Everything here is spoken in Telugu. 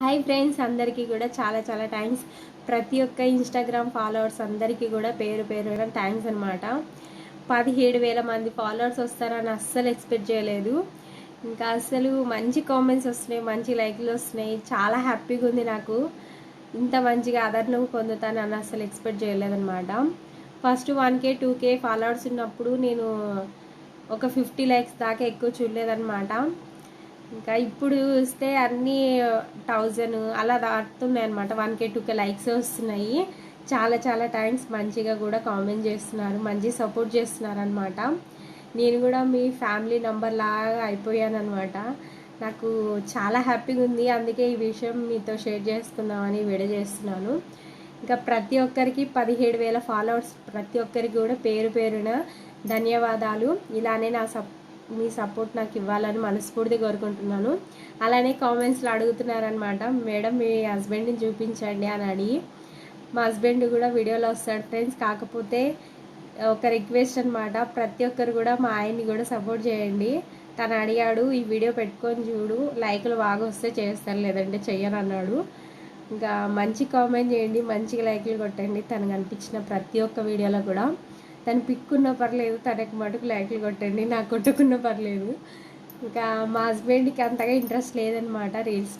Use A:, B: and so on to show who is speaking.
A: హాయ్ ఫ్రెండ్స్, అందరికీ కూడా చాలా చాలా థ్యాంక్స్. ప్రతి ఒక్క ఇన్స్టాగ్రామ్ ఫాలోవర్స్ అందరికీ కూడా పేరు పేరు థ్యాంక్స్ అనమాట. 17,000 మంది ఫాలోవర్స్ వస్తారని అస్సలు ఎక్స్పెక్ట్ చేయలేదు. ఇంకా అసలు మంచి కామెంట్స్ వస్తున్నాయి, మంచి లైక్లు వస్తున్నాయి. చాలా హ్యాపీగా ఉంది నాకు. ఇంత మంచిగా ఆదరణ పొందుతానని అస్సలు ఎక్స్పెక్ట్ చేయలేదన్నమాట. ఫస్ట్ 1K 2K ఫాలోవర్స్ ఉన్నప్పుడు నేను ఒక 50 లైక్స్ దాకా ఎక్కువ చూడలేదన్నమాట. ఇంకా ఇప్పుడు చూస్తే అన్నీ 1000 అలా దాటుతున్నాయి అనమాట. 1K 2K లైక్స్ వస్తున్నాయి. చాలా చాలా థ్యాంక్స్. మంచిగా కూడా కామెంట్ చేస్తున్నారు, మంచి సపోర్ట్ చేస్తున్నారు అనమాట. నేను కూడా మీ ఫ్యామిలీ నంబర్ లాగా అయిపోయాను అనమాట. నాకు చాలా హ్యాపీగా ఉంది. అందుకే ఈ విషయం మీతో షేర్ చేసుకుందామని వీడియో చేస్తున్నాను. ఇంకా ప్రతి ఒక్కరికి 17,000 ఫాలోవర్స్ ప్రతి ఒక్కరికి కూడా పేరు పేరున ధన్యవాదాలు. ఇలానే మీ సపోర్ట్ నాకు ఇవ్వాలని మనస్ఫూర్తి కోరుకుంటున్నాను. అలానే కామెంట్స్లో అడుగుతున్నారనమాట, మేడం మీ హస్బెండ్ని చూపించండి అని అడిగి. మా హస్బెండ్ కూడా వీడియోలో వస్తాడు ఫ్రెండ్స్. కాకపోతే ఒక రిక్వెస్ట్ అనమాట, ప్రతి ఒక్కరు కూడా మా ఆయన్ని కూడా సపోర్ట్ చేయండి. తను అడిగాడు, ఈ వీడియో పెట్టుకొని చూడు, లైకులు బాగా వస్తే చేస్తాను, లేదంటే చెయ్యను అన్నాడు. ఇంకా మంచి కామెంట్ చేయండి, మంచిగా లైకులు కొట్టండి. తనకు అనిపించిన ప్రతి ఒక్క వీడియోలో కూడా. తను పిక్కున్నా పర్లేదు, తనకు మటుకు లైక్లు కొట్టండి, నాకు కొట్టుకున్నా పర్లేదు. ఇంకా మా హస్బెండ్కి అంతగా ఇంట్రెస్ట్ లేదనమాట రీల్స్